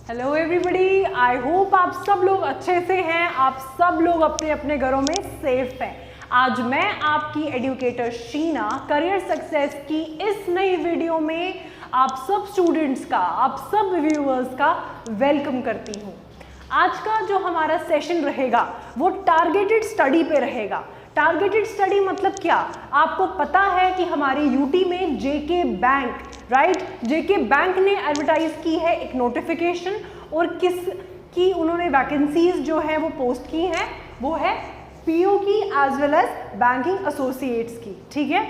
Hello everybody, I hope आप सब लोग अच्छे से हैं, आप सब लोग अपने अपने घरों में सेफ हैं। आज मैं आपकी एजुकेटर शीना करियर सक्सेस की इस नई वीडियो में आप सब स्टूडेंट्स का, आप सब व्यूअर्स का वेलकम करती हूँ। आज का जो हमारा सेशन रहेगा वो टारगेटेड स्टडी पे रहेगा। टारगेटेड स्टडी मतलब क्या? आपको पता है कि हमारी यूटी में जेके बैंक, राइट, जेके बैंक ने एडवर्टाइज की है एक नोटिफिकेशन, और किस की उन्होंने वैकेंसीज जो है वो पोस्ट की हैं, वो है पीओ की as well as banking associates की। ठीक है,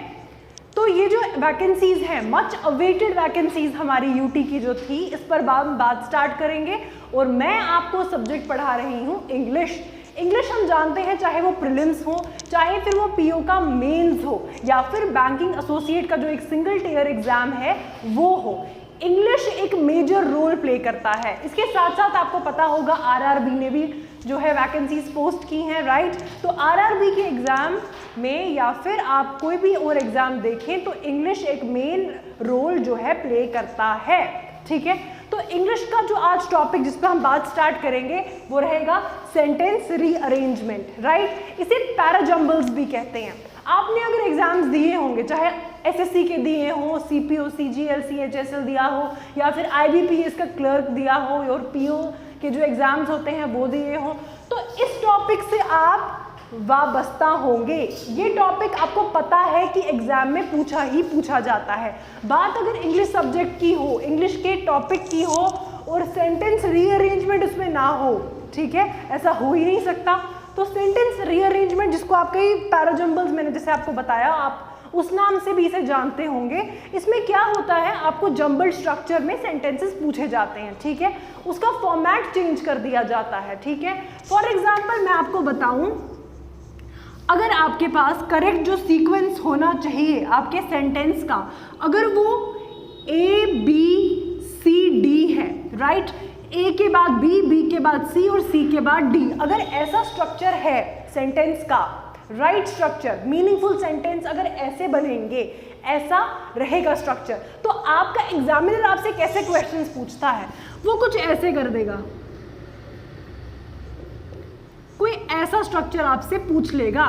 तो ये जो वैकेंसीज हैं, मच अवेटेड वैकेंसीज हमारी यूटी की जो थी, इस पर बात स्टार्ट करेंगे। और मैं आपको सब्जेक्ट पढ़ा रही हूँ इंग्लिश। इंग्लिश हम जानते हैं, चाहे वो प्रीलिम्स हो, चाहे फिर वो पीओ का मेंस हो, या फिर बैंकिंग एसोसिएट का जो एक सिंगल टियर एग्जाम है वो हो, इंग्लिश एक मेजर रोल प्ले करता है। इसके साथ साथ आपको पता होगा आरआरबी ने भी जो है वैकेंसीज पोस्ट की हैं, राइट। तो आरआरबी के एग्जाम में या फिर आप कोई भी और एग्जाम देखें तो इंग्लिश एक मेन रोल जो है प्ले करता है। ठीक है, तो इंग्लिश का जो आज टॉपिक जिस पर हम बात स्टार्ट करेंगे वो रहेगा सेंटेंस रीअरेंजमेंट, राइट। इसे पैराजम्बल्स भी कहते हैं। आपने अगर एग्जाम्स दिए होंगे, चाहे एसएससी के दिए हो, सीपीओ, सीजीएल, सीएचएसएल दिया हो, या फिर आईबीपीएस का क्लर्क दिया हो, और पीओ के जो एग्जाम्स होते हैं वो दिए हो, तो इस टॉपिक से आप वाबस्ता होंगे। ये टॉपिक आपको पता है कि एग्जाम में पूछा ही पूछा जाता है। बात अगर इंग्लिश सब्जेक्ट की हो, इंग्लिश के टॉपिक की हो, और सेंटेंस रीअरेंजमेंट उसमें ना हो, ठीक है, ऐसा हो ही नहीं सकता। तो सेंटेंस रीअरेंजमेंट, जिसको आप कई पैराजम्बल्स मैंने जैसे आपको बताया, आप उस नाम से भी इसे जानते होंगे। इसमें क्या होता है, आपको जम्बल्ड स्ट्रक्चर में सेंटेंसेस पूछे जाते हैं, ठीक है, उसका फॉर्मेट चेंज कर दिया जाता है। ठीक है, फॉर एग्जाम्पल मैं आपको बताऊं, अगर आपके पास करेक्ट जो सीक्वेंस होना चाहिए आपके सेंटेंस का, अगर वो ए बी सी डी है, राइट, ए के बाद बी, बी के बाद सी और सी के बाद डी, अगर ऐसा स्ट्रक्चर है सेंटेंस का, राइट स्ट्रक्चर, मीनिंगफुल सेंटेंस अगर ऐसे बनेंगे, ऐसा रहेगा स्ट्रक्चर, तो आपका एग्जामिनर आपसे कैसे क्वेश्चंस पूछता है, वो कुछ ऐसे कर देगा, कोई ऐसा स्ट्रक्चर आपसे पूछ लेगा।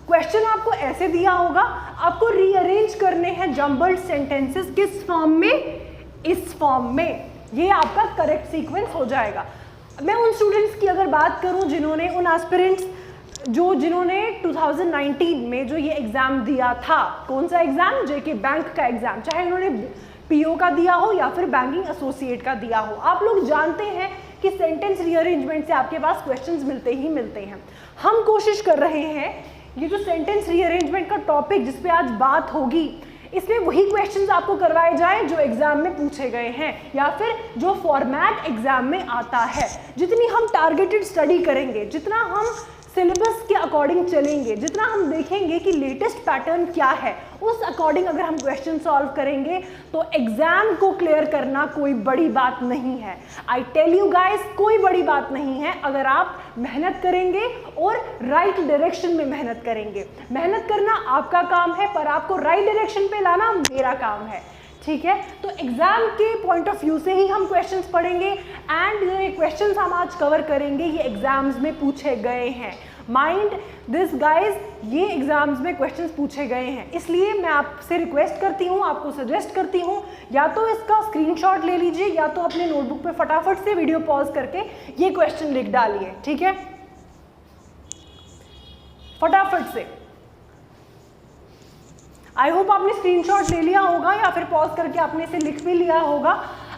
क्वेश्चन आपको ऐसे दिया होगा, आपको रीअरेंज करने हैं जम्बल्ड सेंटेंसेस किस फॉर्म में, इस फॉर्म में, ये आपका करेक्ट सीक्वेंस हो जाएगा। मैं उन स्टूडेंट्स की अगर बात करूं जिन्होंने, उन एस्पिरेंट्स जिन्होंने 2019 में जो ये एग्जाम दिया था, कौन सा एग्जाम, जेके बैंक का एग्जाम, चाहे उन्होंने पीओ का दिया हो या फिर बैंकिंग एसोसिएट का दिया हो, आप लोग जानते हैं कि सेंटेंस रीअरेंजमेंट से आपके पास क्वेश्चंस मिलते ही मिलते हैं। हम कोशिश कर रहे हैं ये जो सेंटेंस रीअरेंजमेंट का टॉपिक जिस पे आज बात होगी, इसमें वही क्वेश्चंस आपको करवाए जाएं जो एग्जाम में पूछे गए हैं, या फिर जो फॉर्मेट एग्जाम में आता है। जितनी हम टारगेटेड स्टडी करेंगे, जितना हम सिलेबस के अकॉर्डिंग चलेंगे, जितना हम देखेंगे कि लेटेस्ट पैटर्न क्या है, उस अकॉर्डिंग अगर हम क्वेश्चन सॉल्व करेंगे तो एग्जाम को क्लियर करना कोई बड़ी बात नहीं है। आई टेल यू गाइस, कोई बड़ी बात नहीं है अगर आप मेहनत करेंगे और राइट डायरेक्शन में मेहनत करेंगे। मेहनत करना आपका काम है, पर आपको राइट डायरेक्शन पे लाना मेरा काम है। ठीक है, तो एग्जाम के पॉइंट ऑफ व्यू से ही हम क्वेश्चंस पढ़ेंगे, एंड ये क्वेश्चंस हम आज कवर करेंगे ये एग्जाम्स में पूछे गए हैं। माइंड दिस गाइज, ये एग्जाम्स में क्वेश्चंस पूछे गए हैं, इसलिए मैं आपसे रिक्वेस्ट करती हूँ, आपको सजेस्ट करती हूँ, या तो इसका स्क्रीनशॉट ले लीजिए, या तो अपने नोटबुक पे फटाफट से वीडियो पॉज करके ये क्वेश्चन लिख डालिए। ठीक है, फटाफट से। आई होप आपने स्क्रीनशॉट ले लिया होगा या फिर पॉज करके आपने इसे लिख भी लिया होगा।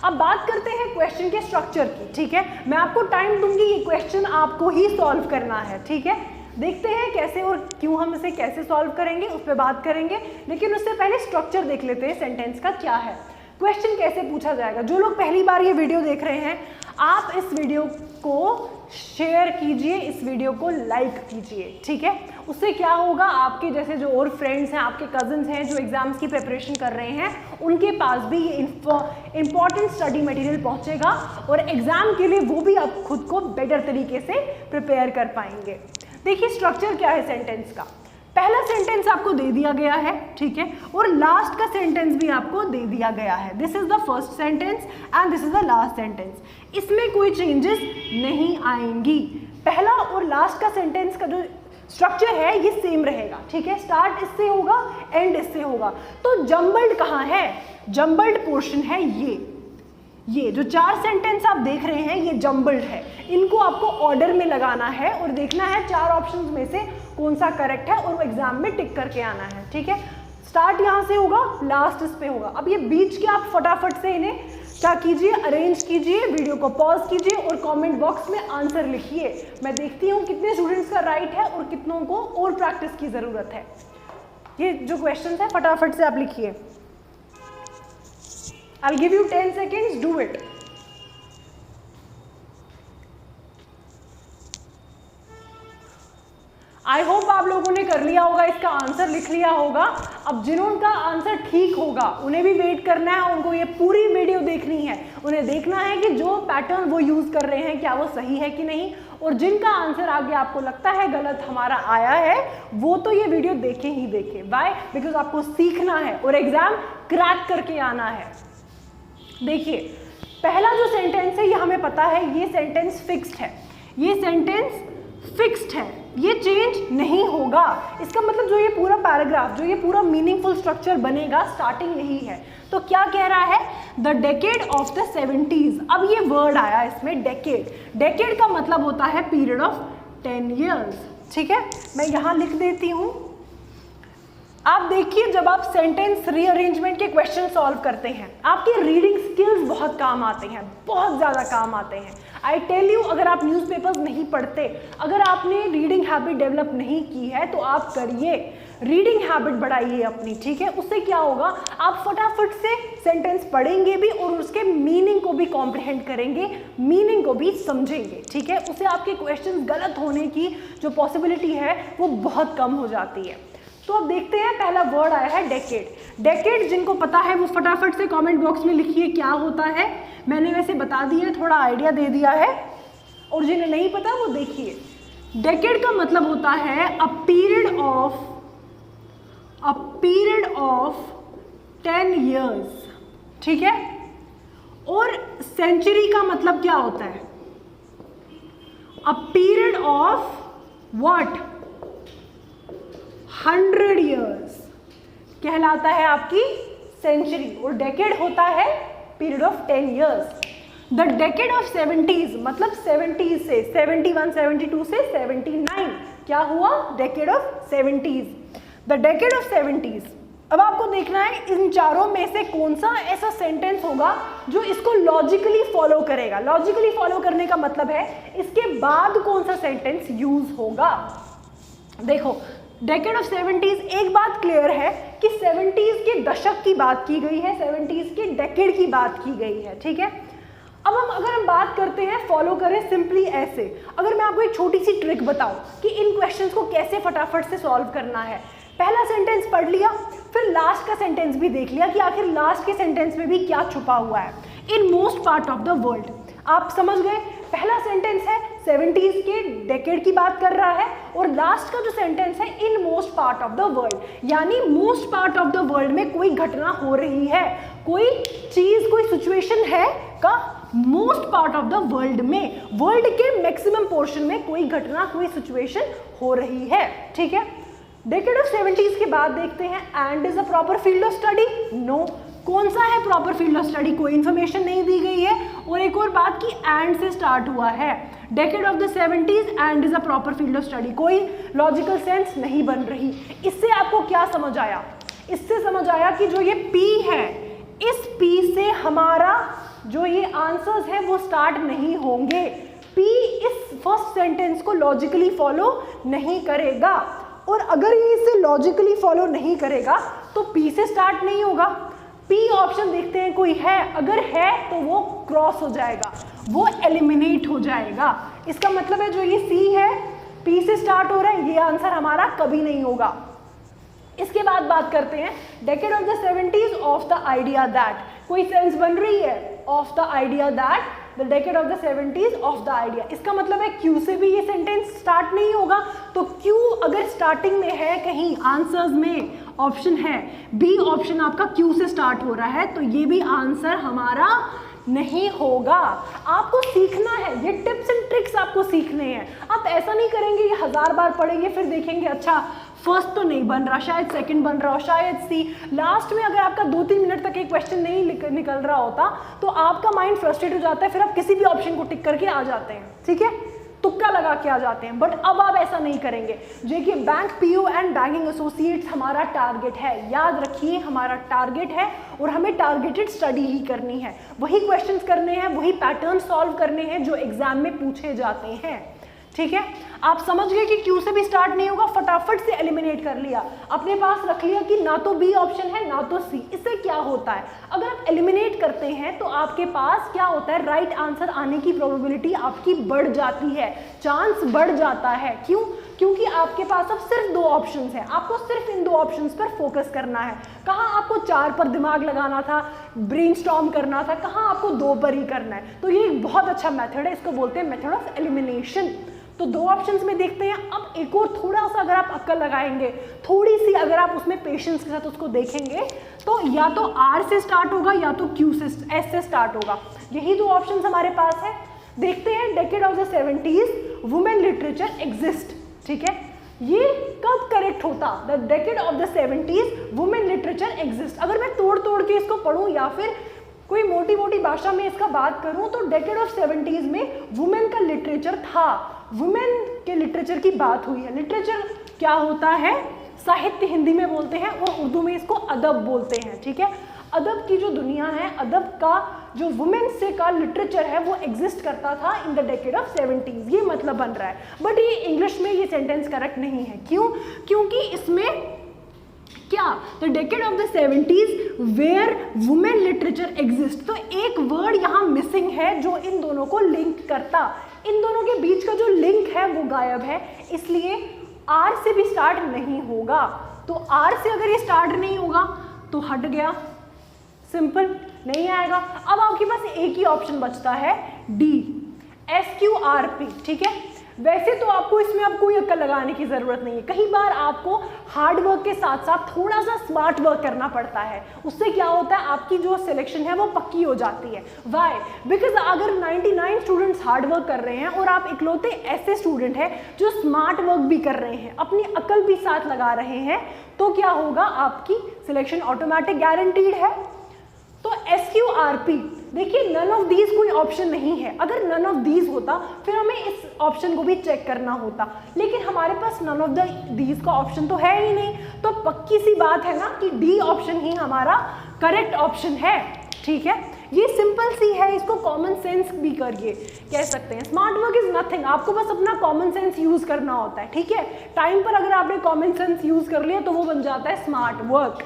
अब बात करते हैं क्वेश्चन के स्ट्रक्चर की। ठीक है, मैं आपको टाइम दूंगी, ये क्वेश्चन आपको ही सॉल्व करना है। ठीक है, देखते हैं कैसे और क्यों हम इसे कैसे सॉल्व करेंगे, उस पर बात करेंगे, लेकिन उससे पहले स्ट्रक्चर देख लेते हैं सेंटेंस का क्या है, क्वेश्चन कैसे पूछा जाएगा। जो लोग पहली बार ये वीडियो देख रहे हैं, आप इस वीडियो को शेयर कीजिए, इस वीडियो को लाइक कीजिए। ठीक है, उससे क्या होगा, आपके जैसे जो और फ्रेंड्स हैं, आपके कजन्स हैं जो एग्जाम्स की प्रिपरेशन कर रहे हैं, उनके पास भी ये इंपॉर्टेंट स्टडी मटेरियल पहुंचेगा, और एग्जाम के लिए वो भी आप खुद को बेटर तरीके से प्रिपेयर कर पाएंगे। देखिए स्ट्रक्चर क्या है सेंटेंस का। पहला सेंटेंस आपको दे दिया गया है, ठीक है, और लास्ट का सेंटेंस भी आपको दे दिया गया है। This is the first sentence and this is the last sentence. इसमें कोई चेंजेस नहीं आएंगी। पहला और लास्ट का सेंटेंस का जो स्ट्रक्चर है ये सेम रहेगा, ठीक है, स्टार्ट इससे होगा, एंड इससे होगा। तो जम्बल्ड कहाँ है? जम्बल्ड पोर्शन है ये जो 4 सेंटेंस आप देख रहे हैं ये जम्बल्ड है। इनको आपको ऑर्डर में लगाना है और देखना है 4 ऑप्शंस में से कौन सा करेक्ट है और वो एग्जाम में टिक करके आना है, ठीक है। स्टार्ट यहाँ से होगा, लास्ट इस पे होगा। अब ये बीच के आप फटाफट से इन्हें क्या कीजिए, अरेंज कीजिए, वीडियो को पॉज कीजिए और कमेंट बॉक्स में आंसर लिखिए। मैं देखती हूँ कितने स्टूडेंट्स का राइट है और कितनों को और प्रैक्टिस की जरूरत है। ये जो क्वेश्चन है फटाफट से आप लिखिए। I'll give you 10 seconds, do it. I hope आप लोगों ने कर लिया होगा, इसका आंसर लिख लिया होगा। अब जिनका आंसर ठीक होगा उन्हें भी वेट करना है, उनको ये पूरी वीडियो देखनी है, उन्हें देखना है कि जो पैटर्न वो यूज कर रहे हैं क्या वो सही है कि नहीं। और जिनका आंसर आगे आपको लगता है गलत हमारा आया है वो तो ये वीडियो देखे ही देखे। वाई? बिकॉज आपको सीखना है और एग्जाम क्रैक करके आना है। देखिए पहला जो सेंटेंस है ये हमें पता है ये सेंटेंस फिक्स्ड है, ये सेंटेंस फिक्स्ड है, ये चेंज नहीं होगा। इसका मतलब जो ये पूरा पैराग्राफ, जो ये पूरा मीनिंगफुल स्ट्रक्चर बनेगा स्टार्टिंग यही है। तो क्या कह रहा है? The decade of the 70s। अब ये वर्ड आया इसमें डेकेड। डेकेड का मतलब होता है पीरियड ऑफ 10 years, ठीक है। मैं यहाँ लिख देती हूँ। आप देखिए जब आप सेंटेंस रीअरेंजमेंट के क्वेश्चन सॉल्व करते हैं आपके रीडिंग स्किल्स बहुत काम आते हैं, बहुत ज़्यादा काम आते हैं। आई टेल यू, अगर आप न्यूज़पेपर्स नहीं पढ़ते, अगर आपने रीडिंग हैबिट डेवलप नहीं की है तो आप करिए, रीडिंग हैबिट बढ़ाइए अपनी, ठीक है। उससे क्या होगा, आप फटाफट से सेंटेंस पढ़ेंगे भी और उसके मीनिंग को भी कॉम्प्रिहेंड करेंगे, मीनिंग को भी समझेंगे, ठीक है। उससे आपके क्वेश्चन गलत होने की जो पॉसिबिलिटी है वो बहुत कम हो जाती है। तो अब देखते हैं, पहला वर्ड आया है डेकेड। डेकेड जिनको पता है वो फटाफट से कमेंट बॉक्स में लिखिए क्या होता है। मैंने वैसे बता दिया, थोड़ा आइडिया दे दिया है, और जिन्हें नहीं पता वो देखिए। डेकेड का मतलब होता है अ पीरियड ऑफ 10 years, ठीक है। और सेंचुरी का मतलब क्या होता है? A period of what? 100 years कहलाता है आपकी सेंचुरी, और डेकेड होता है period of 10 years। The decade of 70s मतलब 70s से 71, 72 से 79 क्या हुआ? Decade of 70s, the decade of 70s। अब आपको देखना है इन चारों में से कौन सा ऐसा सेंटेंस होगा जो इसको लॉजिकली फॉलो करेगा। लॉजिकली फॉलो करने का मतलब है इसके बाद कौन सा सेंटेंस यूज होगा। देखो डेकेड ऑफ 70s, एक बात क्लियर है कि 70s के दशक की बात की गई है, 70s के डेकेड की बात की गई है, ठीक है। अब अगर हम बात करते हैं, फॉलो करें सिंपली ऐसे। अगर मैं आपको एक छोटी सी ट्रिक बताऊं कि इन क्वेश्चंस को कैसे फटाफट से सॉल्व करना है। पहला सेंटेंस पढ़ लिया, फिर लास्ट का सेंटेंस भी देख लिया कि आखिर लास्ट के सेंटेंस में भी क्या छुपा हुआ है। In most part of the world, आप समझ गए। पहला सेंटेंस है 70s के डेकेड की बात कर रहा है, और लास्ट का जो सेंटेंस है in most part of the world, यानी most part of the world में कोई घटना हो रही है, कोई चीज, कोई सिचुएशन है का most part of the world में, वर्ल्ड के मैक्सिमम पोर्शन में कोई घटना, कोई सिचुएशन हो रही है, ठीक है। डेकेड ऑफ 70s के बाद देखते हैं and is a proper field of study. No, कौन सा है प्रॉपर फील्ड ऑफ स्टडी? कोई इन्फॉर्मेशन नहीं दी गई है। और एक और बात कि एंड से स्टार्ट हुआ है, decade of the 70s and is a proper field of study, कोई लॉजिकल सेंस नहीं बन रही। इससे आपको क्या समझ आया? इससे समझ आया कि जो ये P है, इस P से हमारा जो ये आंसर्स है वो स्टार्ट नहीं होंगे। P इस फर्स्ट सेंटेंस को लॉजिकली फॉलो नहीं करेगा, और अगर ये इसे लॉजिकली फॉलो नहीं करेगा तो P से स्टार्ट नहीं होगा। P ऑप्शन देखते हैं कोई है, अगर है तो वो क्रॉस हो जाएगा, वो एलिमिनेट हो जाएगा। इसका मतलब है जो ये C है P से स्टार्ट हो रहा है, ये आंसर हमारा कभी नहीं होगा। इसके बाद बात करते हैं decade of the 70s of the idea that, कोई सेंस बन रही है of the idea that the decade of the 70s of the idea. इसका मतलब है क्यू से भी ये सेंटेंस स्टार्ट नहीं होगा, तो क्यू अगर स्टार्टिंग में है कहीं आंसर्स में ऑप्शन है बी ऑप्शन आपका क्यू से स्टार्ट हो रहा है, तो ये भी आंसर हमारा नहीं होगा। आपको सीखना है, ये टिप्स एंड ट्रिक्स आपको सीखने हैं। आप ऐसा नहीं करेंगे ये 1000 बार पढ़ेंगे फिर देखेंगे अच्छा फर्स्ट तो नहीं बन रहा, शायद सेकंड बन रहा हो, शायद सी, लास्ट में अगर आपका 2-3 मिनट तक एक क्वेश्चन नहीं निकल रहा होता तो आपका माइंड फ्रस्ट्रेट हो जाता है, फिर आप किसी भी ऑप्शन को टिक करके आ जाते हैं, ठीक है, तुक्का लगा के आ जाते हैं। बट अब आप ऐसा नहीं करेंगे। JK bank PU and banking associates हमारा टारगेट है, याद रखिए हमारा टारगेट है और हमें टारगेटेड स्टडी ही करनी है, वही क्वेश्चंस करने हैं, वही पैटर्न सॉल्व करने हैं जो एग्जाम में पूछे जाते हैं, ठीक है। आप समझ गए कि क्यू से भी स्टार्ट नहीं होगा, फटाफट से एलिमिनेट कर लिया, अपने पास रख लिया कि ना तो बी ऑप्शन है ना तो सी। इससे क्या होता है, अगर आप एलिमिनेट करते हैं तो आपके पास क्या होता है, राइट आंसर आने की प्रोबेबिलिटी आपकी बढ़ जाती है, चांस बढ़ जाता है। क्यों? क्योंकि आपके पास अब सिर्फ 2 ऑप्शंस हैं, आपको सिर्फ इन 2 ऑप्शंस पर फोकस करना है। कहाँ आपको 4 पर दिमाग लगाना था, ब्रेनस्टॉर्म करना था, कहाँ आपको 2 पर ही करना है। तो ये एक बहुत अच्छा मेथड है, इसको बोलते हैं मेथड ऑफ एलिमिनेशन। तो 2 ऑप्शंस में देखते हैं। अब एक और थोड़ा सा अगर आप अक्ल लगाएंगे, थोड़ी सी अगर आप उसमें पेशेंस के साथ उसको देखेंगे, तो या तो आर से स्टार्ट होगा या तो क्यू से एस से स्टार्ट होगा। यही 2 ऑप्शंस हमारे पास है। देखते हैं decade of the 70s women literature exist, ठीक है, ये कब करेक्ट होता, the decade of the 70s women literature exist. अगर मैं तोड़ तोड़ के इसको पढ़ूं या फिर कोई मोटी मोटी भाषा में इसका बात करूं तो डेकेड ऑफ 70s में वुमेन का लिटरेचर था, वुमेन के लिटरेचर की बात हुई है। लिटरेचर क्या होता है, साहित्य हिंदी में बोलते हैं और उर्दू में इसको अदब बोलते हैं, ठीक है। अदब की जो दुनिया है, अदब का जो वुमेन से का लिटरेचर है वो एग्जिस्ट करता था in the decade of 70s, ये मतलब बन रहा है। बट ये इंग्लिश में ये सेंटेंस करेक्ट नहीं है। क्यों? क्योंकि इसमें क्या, the decade of the 70s where women literature exist, तो एक वर्ड यहाँ मिसिंग है जो इन दोनों को लिंक करता, इन दोनों के बीच का जो लिंक है वो गायब है, इसलिए आर से भी स्टार्ट नहीं होगा। तो आर से अगर ये स्टार्ट नहीं होगा तो हट गया, सिंपल, नहीं आएगा। अब आपके पास एक ही ऑप्शन बचता है डी, SQRP, ठीक है। वैसे तो आपको इसमें अब कोई अक्ल लगाने की जरूरत नहीं है, कई बार आपको हार्ड वर्क के साथ साथ थोड़ा सा स्मार्ट वर्क करना पड़ता है, उससे क्या होता है आपकी जो सिलेक्शन है वो पक्की हो जाती है। वाई? बिकॉज अगर 99 स्टूडेंट्स हार्ड वर्क कर रहे हैं और आप इकलौते ऐसे स्टूडेंट हैं जो स्मार्ट वर्क भी कर रहे हैं, अपनी अक्ल भी साथ लगा रहे हैं, तो क्या होगा, आपकी सिलेक्शन ऑटोमेटिक गारंटीड है। तो SQRP, देखिए नन ऑफ दीज कोई ऑप्शन नहीं है, अगर नन ऑफ दीज होता फिर हमें इस ऑप्शन को भी चेक करना होता, लेकिन हमारे पास नन ऑफ दीज का ऑप्शन तो है ही नहीं, तो पक्की सी बात है ना कि डी ऑप्शन ही हमारा करेक्ट ऑप्शन है, ठीक है। ये सिंपल सी है, इसको कॉमन सेंस भी करिए कह सकते हैं। स्मार्ट वर्क इज नथिंग, आपको बस अपना कॉमन सेंस यूज करना होता है, ठीक है। टाइम पर अगर आपने कॉमन सेंस यूज कर लिया तो वो बन जाता है स्मार्ट वर्क।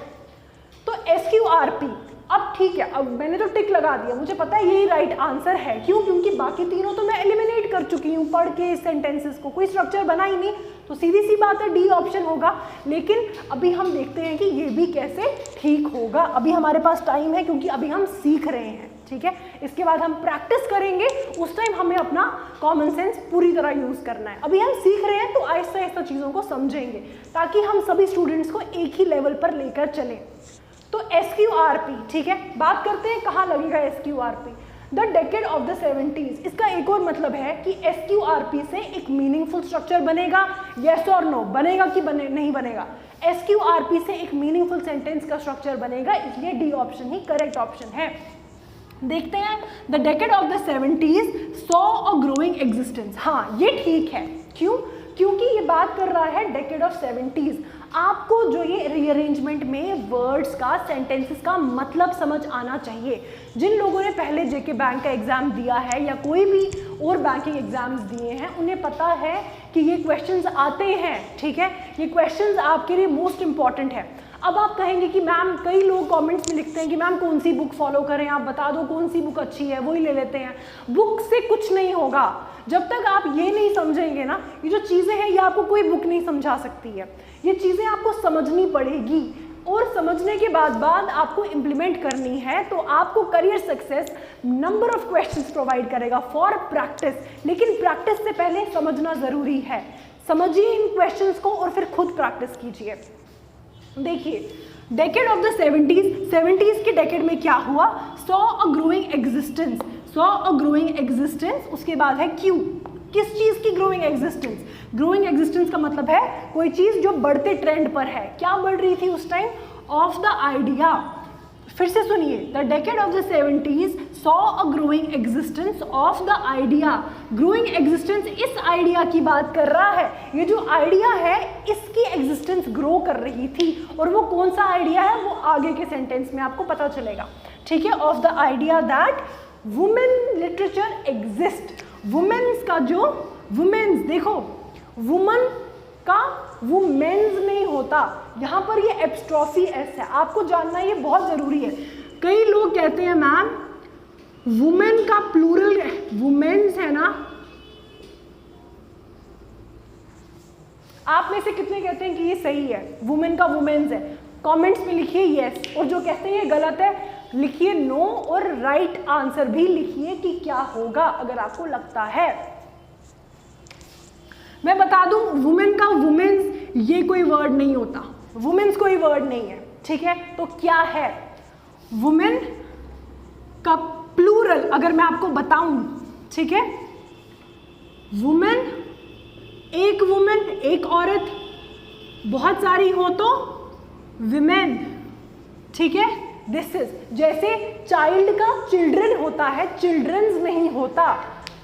तो SQRP, अब ठीक है, अब मैंने तो टिक लगा दिया, मुझे पता है यही राइट आंसर है। क्यों? क्योंकि बाकी तीनों तो मैं एलिमिनेट कर चुकी हूँ पढ़ के, इस सेंटेंसेस को कोई स्ट्रक्चर बना ही नहीं, तो सीधी सी बात है डी ऑप्शन होगा। लेकिन अभी हम देखते हैं कि ये भी कैसे ठीक होगा, अभी हमारे पास टाइम है क्योंकि अभी हम सीख रहे हैं, ठीक है। इसके बाद हम प्रैक्टिस करेंगे, उस टाइम हमें अपना कॉमन सेंस पूरी तरह यूज करना है। अभी हम सीख रहे हैं तो आहिस्ता आहिस्ता चीज़ों को समझेंगे ताकि हम सभी स्टूडेंट्स को एक ही लेवल पर लेकर चलें। तो SQRP, ठीक है, बात करते हैं कहाँ लगेगा SQRP, the decade of the 70s। इसका एक और मतलब है कि SQRP से एक मीनिंगफुल स्ट्रक्चर बनेगा, येस और नो, बनेगा कि नहीं बनेगा। SQRP से एक मीनिंगफुल सेंटेंस का स्ट्रक्चर बनेगा, इसलिए डी ऑप्शन ही करेक्ट ऑप्शन है। देखते हैं, the decade of the 70s saw a growing existence, हाँ ये ठीक है। क्यों? क्योंकि ये बात कर रहा है डेकेड ऑफ 70s। आपको जो ये रीअरेंजमेंट में वर्ड्स का, सेंटेंसेस का मतलब समझ आना चाहिए। जिन लोगों ने पहले जेके बैंक का एग्जाम दिया है या कोई भी और बैंकिंग एग्जाम्स दिए हैं, उन्हें पता है कि ये क्वेश्चंस आते हैं, ठीक है, ये क्वेश्चंस आपके लिए मोस्ट इंपॉर्टेंट है। अब आप कहेंगे कि मैम, कई लोग कमेंट्स में लिखते हैं कि मैम कौन सी बुक फॉलो करें, आप बता दो कौन सी बुक अच्छी है, वही ले लेते हैं। बुक से कुछ नहीं होगा, जब तक आप ये नहीं समझेंगे ना, ये जो चीज़ें हैं ये आपको कोई बुक नहीं समझा सकती है, ये चीज़ें आपको समझनी पड़ेगी। और समझने के बाद आपको इंप्लीमेंट करनी है, तो आपको career success number of questions provide करेगा फॉर प्रैक्टिस। लेकिन प्रैक्टिस से पहले समझना जरूरी है। समझिए इन क्वेश्चंस को और फिर खुद प्रैक्टिस कीजिए। देखिए, डेकेड ऑफ द 70s के डेकेड में क्या हुआ? सॉ अ ग्रोइंग एग्जिस्टेंस, उसके बाद है क्यू। किस चीज की ग्रोइंग एग्जिस्टेंस? ग्रोइंग एग्जिस्टेंस का मतलब है कोई चीज जो बढ़ते ट्रेंड पर है। क्या बढ़ रही थी उस टाइम? Of the idea. फिर से सुनिए, the decade of the 70s saw a growing existence of the idea. Growing existence इस आइडिया की बात कर रहा है। ये जो आइडिया है इसकी एग्जिस्टेंस ग्रो कर रही थी, और वो कौन सा आइडिया है वो आगे के सेंटेंस में आपको पता चलेगा। ठीक है, of the idea that women literature exist. Women's का जो वुमेन्स, देखो वुमन का वुमेन्स नहीं होता, यहाँ पर ये एप्स्ट्रॉफी एस है, आपको जानना ये बहुत जरूरी है। कई लोग कहते हैं मैम वुमेन का प्लूरल वुमेन्स है ना, आप में से कितने कहते हैं कि ये सही है, वुमेन का वुमेन्स है? कमेंट्स में लिखिए यस, और जो कहते हैं ये गलत है लिखिए नो, और राइट आंसर भी लिखिए कि क्या होगा अगर आपको लगता है। मैं बता दूं, वुमेन का वुमेन्स ये कोई वर्ड नहीं होता, वुमेन्स कोई वर्ड नहीं है। ठीक है, तो क्या है? वुमेन का प्लूरल अगर मैं आपको बताऊं, ठीक है, वुमेन एक वुमेन एक औरत, बहुत सारी हो तो विमेन। ठीक है, दिस इज जैसे चाइल्ड का चिल्ड्रन होता है, चिल्ड्रंस नहीं होता।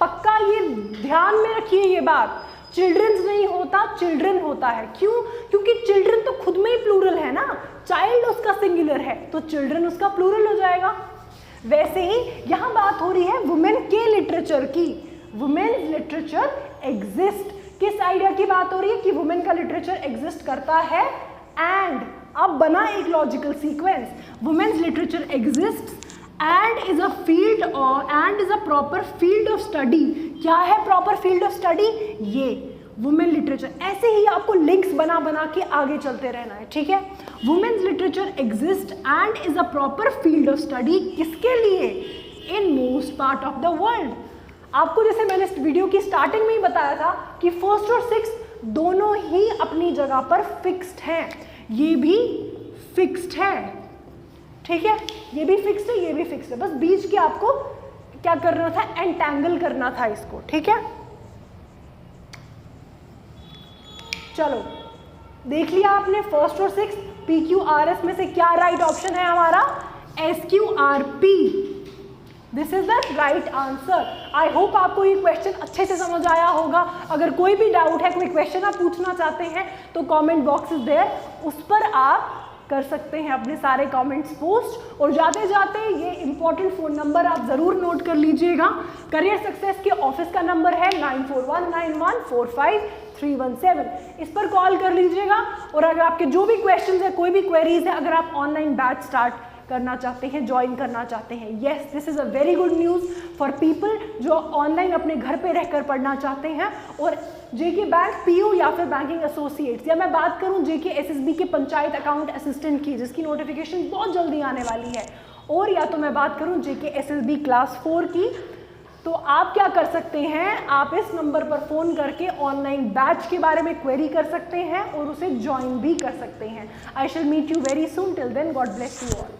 पक्का ये ध्यान में रखिए ये बात, चिल्ड्रंस नहीं होता, चिल्ड्रन होता है। क्यों? क्योंकि चिल्ड्रन तो खुद में ही प्लूरल है ना, चाइल्ड उसका सिंगुलर है तो चिल्ड्रन उसका प्लूरल हो जाएगा। वैसे ही यहां बात हो रही है वुमेन के लिटरेचर की। वुमेन्स लिटरेचर एग्जिस्ट, किस आइडिया की बात हो रही है कि वुमेन का लिटरेचर एग्जिस्ट करता है। एंड अब बना एक logical sequence, women's literature exist and is a field and is a proper field of study। क्या है proper field of study? ये वुमेन लिटरेचर। ऐसे ही आपको लिंक्स बना बना के आगे चलते रहना है। ठीक है, women's literature exist and is a proper field of study. किसके लिए? In most part of the world. आपको जैसे मैंने इस वीडियो की स्टार्टिंग में ही बताया था कि फर्स्ट और सिक्स्थ दोनों ही अपनी जगह पर फिक्स्ड हैं, ये भी फिक्स्ड है। ठीक है, ये भी फिक्स्ड है, ये भी फिक्स्ड है, बस बीच के आपको क्या करना था? एंटैंगल करना था इसको। ठीक है, चलो देख लिया आपने फर्स्ट और सिक्स्थ। PQRS में से क्या राइट ऑप्शन है हमारा? SQRP। This is the right answer. I hope आपको ये क्वेश्चन अच्छे से समझ आया होगा। अगर कोई भी डाउट है, कोई क्वेश्चन आप पूछना चाहते हैं तो कमेंट बॉक्स इज देयर, उस पर आप कर सकते हैं अपने सारे कमेंट्स पोस्ट। और जाते जाते ये इंपॉर्टेंट फ़ोन नंबर आप ज़रूर नोट कर लीजिएगा। करियर सक्सेस के ऑफिस का नंबर है 9419145317। इस पर कॉल कर लीजिएगा। और अगर आपके जो भी क्वेश्चंस है, कोई भी क्वेरीज है, अगर आप ऑनलाइन बैच स्टार्ट करना चाहते हैं, ज्वाइन करना चाहते हैं, yes this is a very good news for people जो ऑनलाइन अपने घर पे रहकर पढ़ना चाहते हैं। और जेके बैंक पीओ या फिर बैंकिंग एसोसिएट्स, या मैं बात करूं जेके एसएसबी के पंचायत अकाउंट असिस्टेंट की, जिसकी नोटिफिकेशन बहुत जल्दी आने वाली है, और या तो मैं बात करूं जेके एसएसबी क्लास 4 की, तो आप क्या कर सकते हैं? आप इस नंबर पर फ़ोन करके ऑनलाइन बैच के बारे में क्वेरी कर सकते हैं और उसे ज्वाइन भी कर सकते हैं। I shall meet you very soon. Till then God bless you all.